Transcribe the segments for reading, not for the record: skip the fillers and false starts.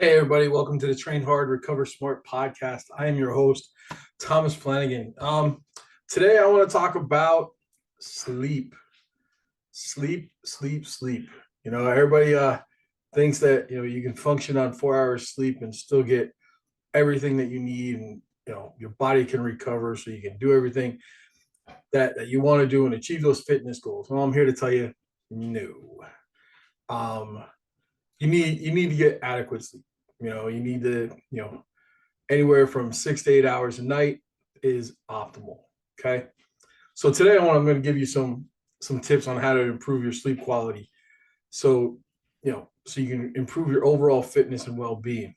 Hey, everybody, welcome to the Train Hard, Recover Smart podcast. I am your host, Thomas Flanagan. Today, I want to talk about sleep. Sleep. Everybody thinks that you can function on 4 hours sleep and still get everything that you need, and your body can recover, so you can do everything that you want to do and achieve those fitness goals. Well, I'm here to tell you, no. Um, you need to get adequate sleep. You need to anywhere from 6 to 8 hours a night is optimal. Okay. So today I'm going to give you some tips on how to improve your sleep quality. So, so you can improve your overall fitness and well-being.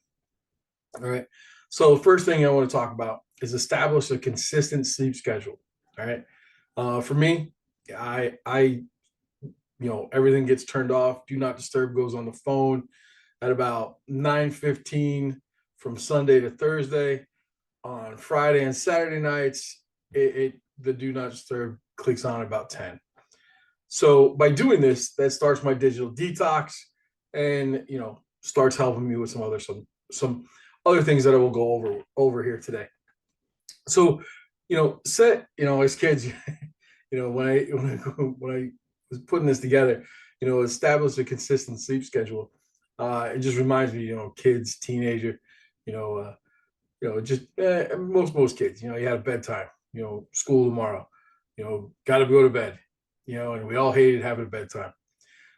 All right. So the first thing I want to talk about is establish a consistent sleep schedule. All right. For me, I everything gets turned off. Do not disturb goes on the phone at about 9:15 from Sunday to Thursday. On Friday and Saturday nights, the do not disturb clicks on about 10. So by doing this, that starts my digital detox, and starts helping me with some other things that I will go over here today. So as kids, when I was putting this together, establish a consistent sleep schedule. It just reminds me, kids, teenager, you know, uh, just most kids, you had a bedtime, school tomorrow, got to go to bed, and we all hated having a bedtime.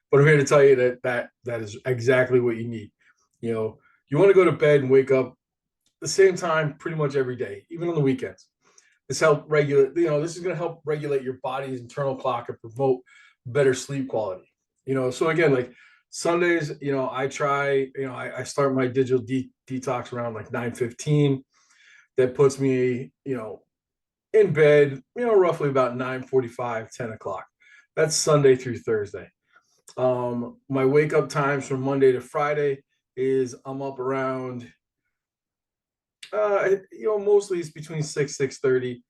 But I'm here to tell you that is exactly what you need. You want to go to bed and wake up the same time pretty much every day, even on the weekends. This is going to help regulate your body's internal clock and promote better sleep quality. So again, like Sundays, I start my digital detox around like 9:15. That puts me, in bed, roughly about 9:45, 10 o'clock. That's Sunday through Thursday. My wake up times from Monday to Friday is I'm up around, mostly it's between 6:30.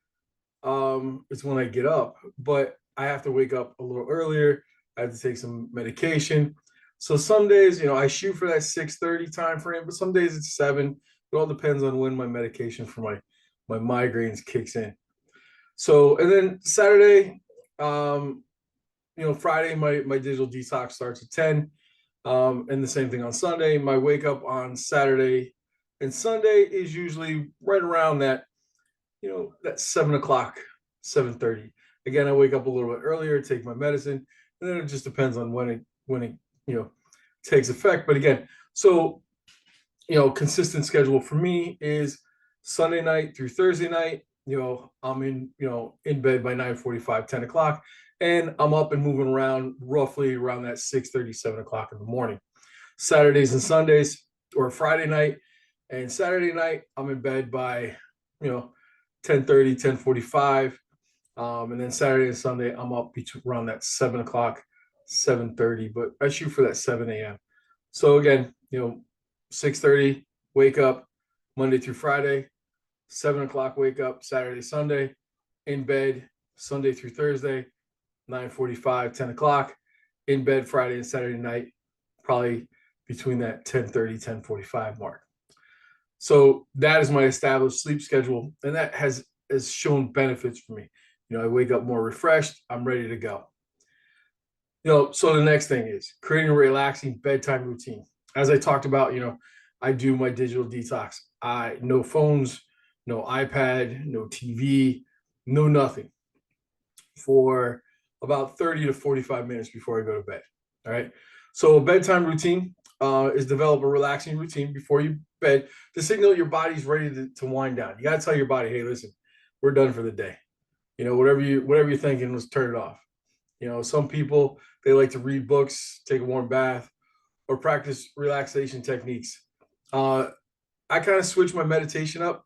It's when I get up, but I have to wake up a little earlier. I have to take some medication. So some days, I shoot for that 6:30 time frame, but some days it's 7. It all depends on when my medication for my migraines kicks in. So, and then Saturday, Friday, my digital detox starts at 10. And the same thing on Sunday. My wake up on Saturday and Sunday is usually right around that 7 o'clock, 7:30. Again, I wake up a little bit earlier, take my medicine, and then it just depends on when it takes effect. But again, so consistent schedule for me is Sunday night through Thursday night. I'm in bed by 9:45, 10 o'clock, and I'm up and moving around roughly around that 6:30, 7 o'clock in the morning. Saturdays and Sundays, or Friday night and Saturday night, I'm in bed by you know 10:30, 10:45. And then Saturday and Sunday, I'm up between around that 7 o'clock, 7:30, but I shoot for that 7 a.m. So again, 6:30, wake up Monday through Friday, 7 o'clock, wake up Saturday, Sunday, in bed Sunday through Thursday, 9:45, 10 o'clock, in bed Friday and Saturday night, probably between that 10:30, 10:45 mark. So that is my established sleep schedule, and that has shown benefits for me. I wake up more refreshed. I'm ready to go. So the next thing is creating a relaxing bedtime routine. As I talked about, I do my digital detox. I no phones, no iPad, no TV, no nothing for about 30 to 45 minutes before I go to bed. All right. So a bedtime routine is develop a relaxing routine before you bed to signal your body's ready to wind down. You got to tell your body, hey, listen, we're done for the day. Whatever you're thinking, let's turn it off. Some people, they like to read books, take a warm bath, or practice relaxation techniques. I kind of switch my meditation up.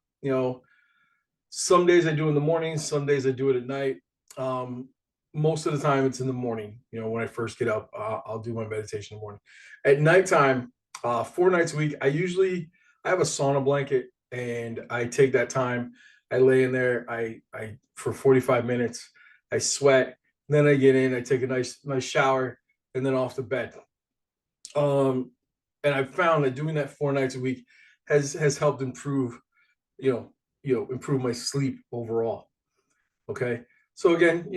Some days I do in the morning, some days I do it at night. Um, Most of the time it's in the morning. When I first get up, I'll do my meditation in the morning. At nighttime, 4 nights a week, I have a sauna blanket, and I take that time. I lay in there. I for 45 minutes. I sweat. Then I get in. I take a nice shower, and then off to bed. Um, And I've found that doing that 4 nights a week has helped improve, improve my sleep overall. Okay. So again,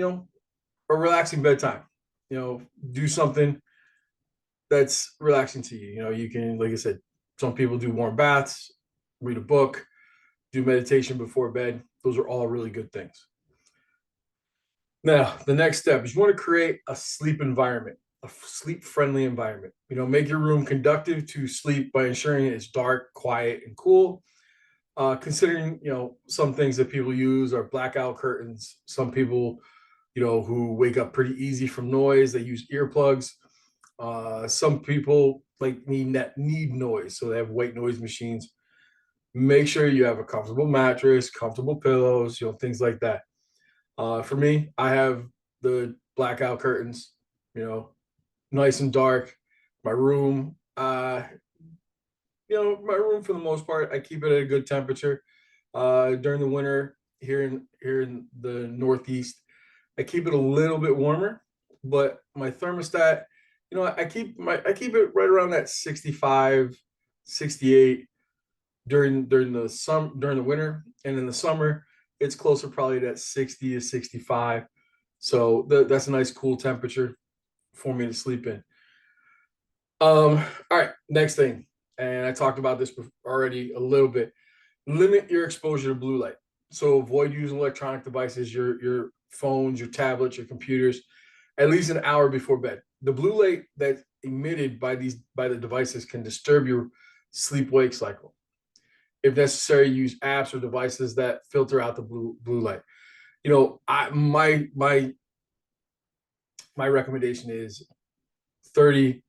a relaxing bedtime, you know, do something that's relaxing to you. You can, like I said, some people do warm baths, read a book, do meditation before bed. Those are all really good things. Now, the next step is you want to create a sleep environment, a sleep friendly environment. Make your room conductive to sleep by ensuring it's dark, quiet, and cool. Considering, some things that people use are blackout curtains. Some people, who wake up pretty easy from noise, they use earplugs. Some people like need noise, so they have white noise machines. Make sure you have a comfortable mattress, comfortable pillows, things like that. For me, I have the blackout curtains, you know, nice and dark. My room, my room for the most part, I keep it at a good temperature. During the winter here in the Northeast, I keep it a little bit warmer, but my thermostat, I keep it right around that 65, 68 during the winter, and in the summer it's closer probably to that 60 to 65. So that's a nice cool temperature for me to sleep in. All right, next thing, and I talked about this already a little bit. Limit your exposure to blue light. So avoid using electronic devices, your phones, your tablets, your computers, at least an hour before bed. The blue light that's emitted by the devices can disturb your sleep wake cycle. If necessary, use apps or devices that filter out the blue light. My recommendation is 30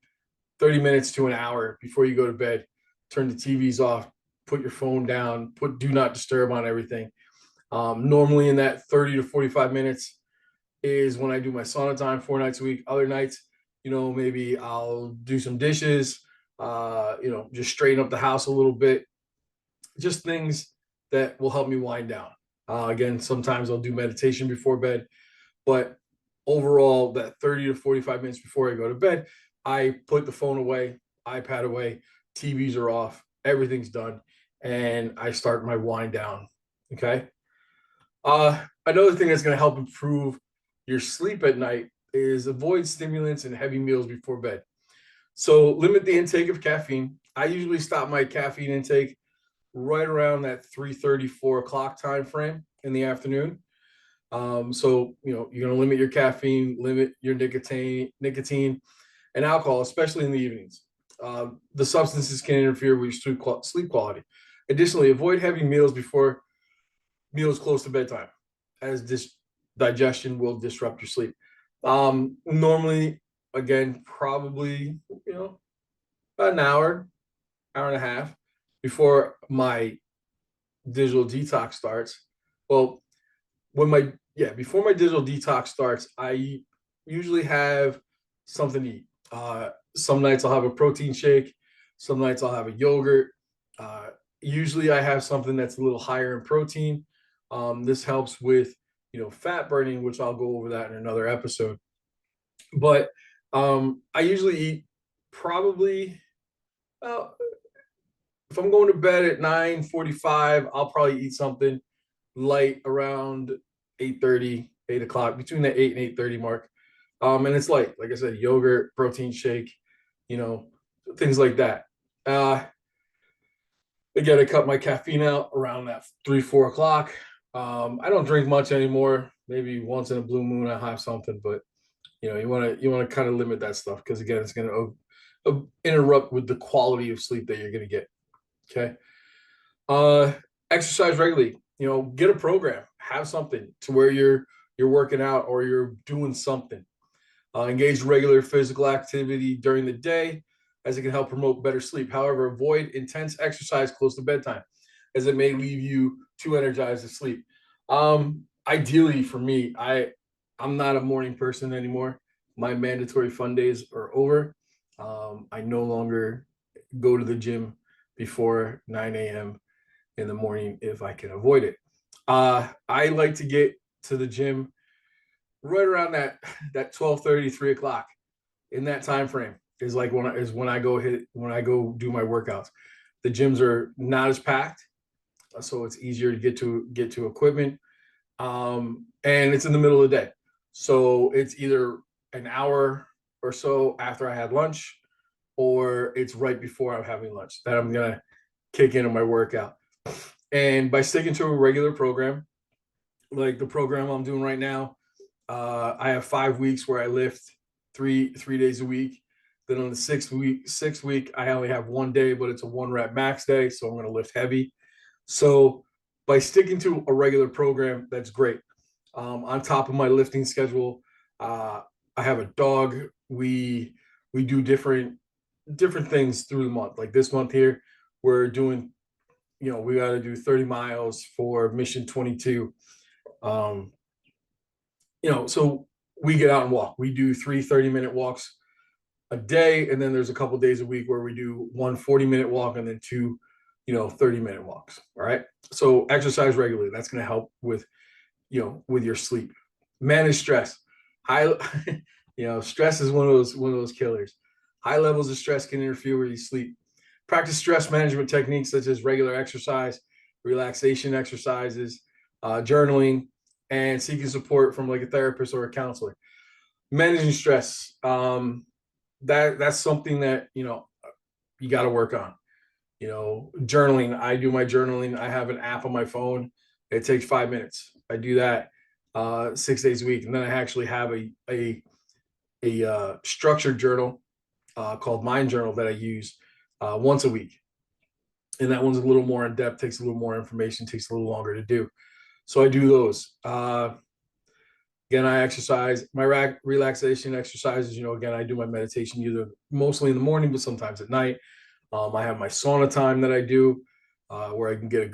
30 minutes to an hour before you go to bed. Turn the TVs off, put your phone down, put do not disturb on everything. Normally in that 30 to 45 minutes is when I do my sauna time 4 nights a week. Other nights, maybe I'll do some dishes, just straighten up the house a little bit, just things that will help me wind down. Again, sometimes I'll do meditation before bed, but overall, that 30 to 45 minutes before I go to bed, I put the phone away, iPad away, TVs are off, everything's done, and I start my wind down. Okay. Another thing that's going to help improve your sleep at night is avoid stimulants and heavy meals before bed. So limit the intake of caffeine. I usually stop my caffeine intake right around that 3:30, 4 o'clock time frame in the afternoon. So you're going to limit your caffeine, limit your nicotine, and alcohol, especially in the evenings. The substances can interfere with your sleep quality. Additionally, avoid heavy meals close to bedtime, as this digestion will disrupt your sleep. Normally, again, probably about an hour and a half before my digital detox starts. Well, before my digital detox starts, I usually have something to eat. Some nights I'll have a protein shake. Some nights I'll have a yogurt. Usually I have something that's a little higher in protein. This helps with fat burning, which I'll go over that in another episode. But I usually eat probably if I'm going to bed at 9:45, I'll probably eat something light around 8:30, 8 o'clock, between the 8 and 8:30 mark. And it's light, like I said, yogurt, protein shake, you know, things like that. Uh, Again, I cut my caffeine out around that 3, 4 o'clock. I don't drink much anymore. Maybe once in a blue moon I have something, but you want to kind of limit that stuff because again, it's going to interrupt with the quality of sleep that you're going to get. Okay. Uh, Exercise regularly. Get a program, have something to where you're working out or you're doing something. Engage regular physical activity during the day as it can help promote better sleep. However, avoid intense exercise close to bedtime as it may leave you too energized to sleep. Ideally for me, I'm not a morning person anymore. My mandatory fun days are over. I no longer go to the gym before 9 a.m. in the morning if I can avoid it. I like to get to the gym right around that 12:30, 3 o'clock in that time frame. is like when I go do my workouts. The gyms are not as packed, so it's easier to get to equipment. And it's in the middle of the day, so it's either an hour or so after I had lunch, or it's right before I'm having lunch that I'm gonna kick into my workout. And by sticking to a regular program, like the program I'm doing right now, I have 5 weeks where I lift three days a week. Then on the sixth week, I only have one day, but it's a 1 rep max day, so I'm going to lift heavy. So by sticking to a regular program, that's great. On top of my lifting schedule, uh, I have a dog. We do different things through the month. Like this month here, we're doing, we got to do 30 miles for Mission 22. Um, so we get out and walk. We do 30-minute walks a day, and then there's a couple days a week where we do one 40-minute walk and then two 30-minute walks. All right, so exercise regularly. That's going to help with with your sleep. Manage stress. High stress is one of those killers. High levels of stress can interfere with your sleep. Practice stress management techniques such as regular exercise, relaxation exercises, journaling, and seeking support from like a therapist or a counselor. Managing stress, that's something that you got to work on. Journaling. I do my journaling. I have an app on my phone. It takes 5 minutes. I do that 6 days a week, and then I actually have a structured journal called Mind Journal that I use once a week, and that one's a little more in depth. Takes a little more information. Takes a little longer to do. So I do those. Again, I exercise. My relaxation exercises. Again, I do my meditation either mostly in the morning, but sometimes at night. I have my sauna time that I do, where I can get a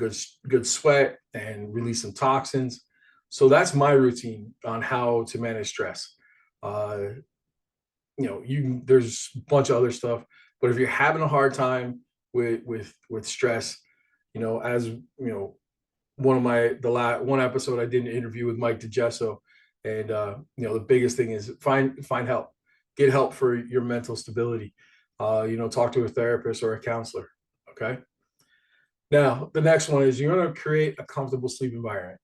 good sweat and release some toxins. So that's my routine on how to manage stress. There's a bunch of other stuff, but if you're having a hard time with stress, as one episode I did an interview with Mike DeGesso, and the biggest thing is find help, get help for your mental stability. Talk to a therapist or a counselor. Okay. Now, the next one is you're going to create a comfortable sleep environment.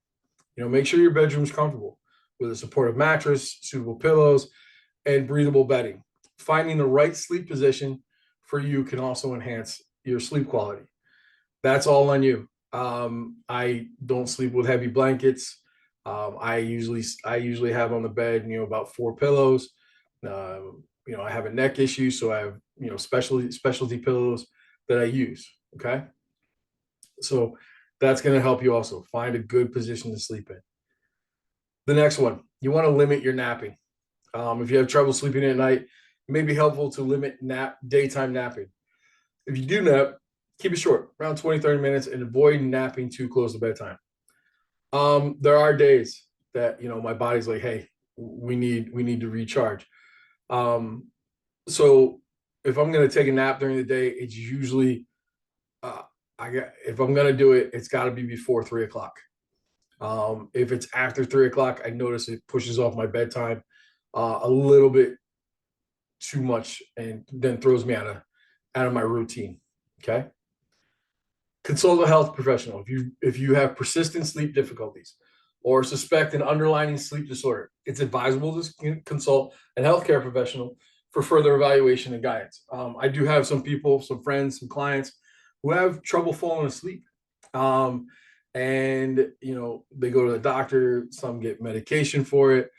Make sure your bedroom's comfortable with a supportive mattress, suitable pillows, and breathable bedding. Finding the right sleep position for you can also enhance your sleep quality. That's all on you. I don't sleep with heavy blankets. I usually have on the bed, about 4 pillows. I have a neck issue, so I have, specialty pillows that I use. Okay. So that's going to help you also find a good position to sleep in. The next one, you want to limit your napping. If you have trouble sleeping at night, it may be helpful to limit daytime napping. If you do nap, keep it short, around 20-30 minutes, and avoid napping too close to bedtime. There are days that, my body's like, hey, we need to recharge. So if I'm going to take a nap during the day, it's usually, if I'm going to do it, it's got to be before 3 o'clock. If it's after 3 o'clock, I notice it pushes off my bedtime a little bit too much, and then throws me out of my routine. Okay. Consult a health professional if you have persistent sleep difficulties or suspect an underlying sleep disorder. It's advisable to consult a healthcare professional for further evaluation and guidance. I do have some people, some friends, some clients who have trouble falling asleep. And they go to the doctor, some get medication for it.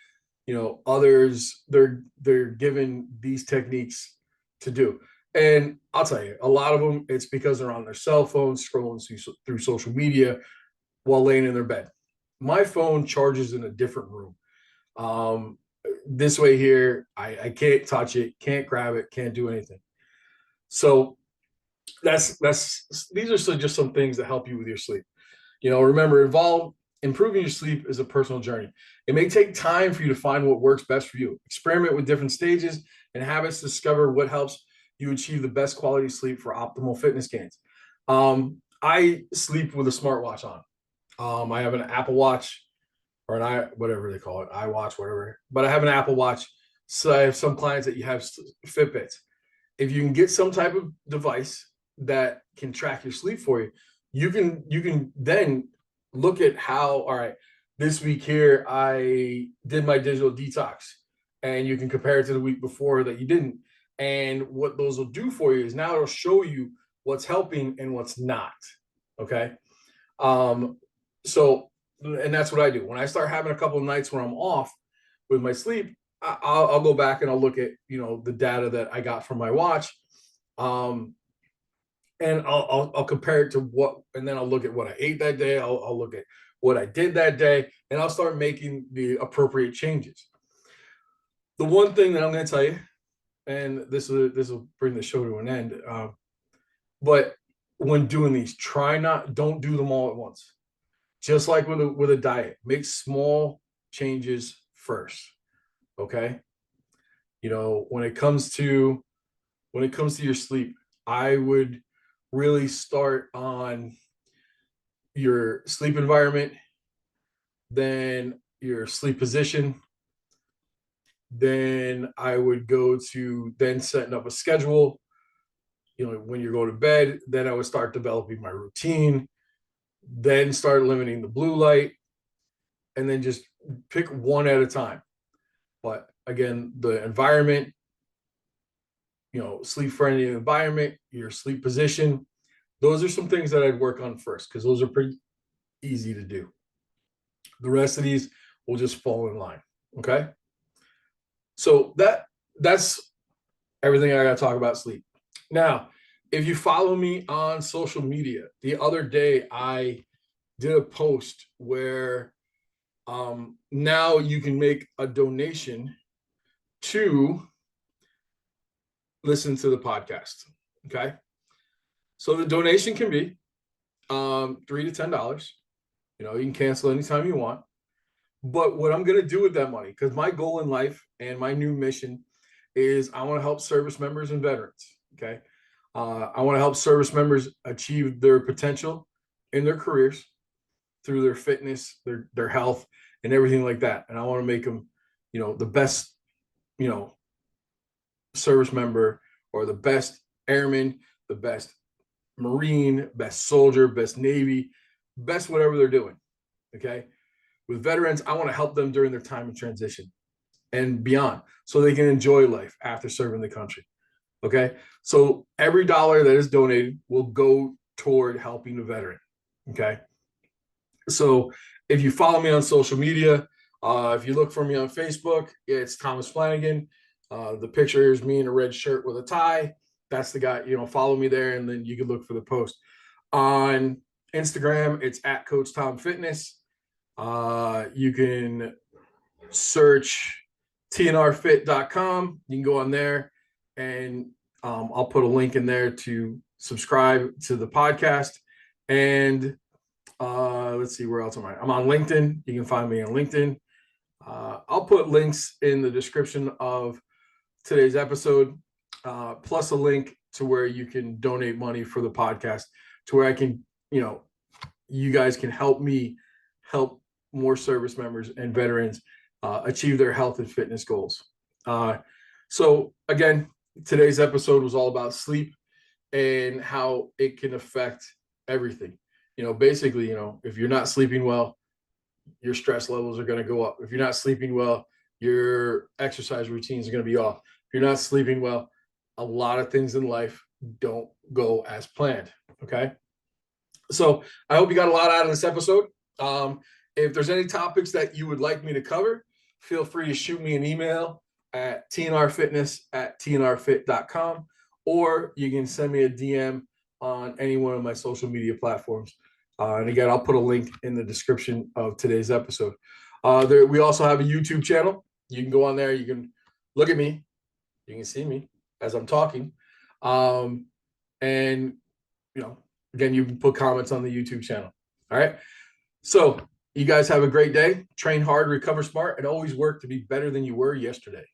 Others, they're given these techniques to do. And I'll tell you, a lot of them, it's because they're on their cell phones, scrolling through social media while laying in their bed. My phone charges in a different room. This way here, I can't touch it, can't grab it, can't do anything. So these are just some things that help you with your sleep. Remember, improving your sleep is a personal journey. It may take time for you to find what works best for you. Experiment with different stages and habits, discover what helps you achieve the best quality sleep for optimal fitness gains. I sleep with a smartwatch on. I have an Apple Watch, or whatever they call it, iWatch, whatever. But I have an Apple Watch. So I have some clients that you have Fitbits. if you can get some type of device that can track your sleep for you, you can then look at how, all right, this week here I did my digital detox, and you can compare it to the week before that you didn't. And what those will do for you is now it'll show you what's helping and what's not. Okay. So, and that's what I do when I start having a couple of nights where I'm off with my sleep. I'll go back and I'll look at, the data that I got from my watch, um, and I'll compare it to what, and then I'll look at what I ate that day. I'll look at what I did that day, and I'll start making the appropriate changes. The one thing that I'm going to tell you, and this will bring the show to an end, but when doing these, don't do them all at once. Just like with a diet, make small changes first. Okay. When it comes to your sleep, I would really start on your sleep environment, then your sleep position. Then I would go to then setting up a schedule. When you go to bed, then I would start developing my routine, then start limiting the blue light, and then just pick one at a time. But again, the environment, sleep friendly environment, your sleep position, those are some things that I'd work on first, because those are pretty easy to do. The rest of these will just fall in line. Okay. So that's everything I got to talk about sleep. Now, if you follow me on social media, the other day I did a post where now you can make a donation to listen to the podcast. Okay. So the donation can be $3 to $10. You can cancel anytime you want. But what I'm going to do with that money, because my goal in life and my new mission is I want to help service members and veterans. Okay. I want to help service members achieve their potential in their careers through their fitness, their health, and everything like that. And I want to make them, the best, service member, or the best airman, the best Marine, best soldier, best Navy, best whatever they're doing. Okay. With veterans, I want to help them during their time of transition and beyond, so they can enjoy life after serving the country. Okay. So every dollar that is donated will go toward helping the veteran. Okay. So if you follow me on social media, if you look for me on Facebook, it's Thomas Flanagan. The picture is me in a red shirt with a tie. That's the guy. Follow me there, and then you can look for the post. On Instagram, it's at Coach Tom Fitness. You can search tnrfit.com. You can go on there, and I'll put a link in there to subscribe to the podcast. And let's see, where else am I? I'm on LinkedIn. You can find me on LinkedIn. I'll put links in the description of today's episode, plus a link to where you can donate money for the podcast, to where I can, you guys can help me help more service members and veterans achieve their health and fitness goals. So again, today's episode was all about sleep and how it can affect everything. Basically, if you're not sleeping well, your stress levels are going to go up. If you're not sleeping well, your exercise routines are going to be off. If you're not sleeping well, a lot of things in life don't go as planned. Okay. So I hope you got a lot out of this episode. If there's any topics that you would like me to cover, feel free to shoot me an email at tnrfitness@tnrfit.com, or you can send me a DM on any one of my social media platforms. And again, I'll put a link in the description of today's episode. We also have a YouTube channel. You can go on there. You can look at me. You can see me as I'm talking. And, again, you can put comments on the YouTube channel. All right. So you guys have a great day. Train hard, recover smart, and always work to be better than you were yesterday.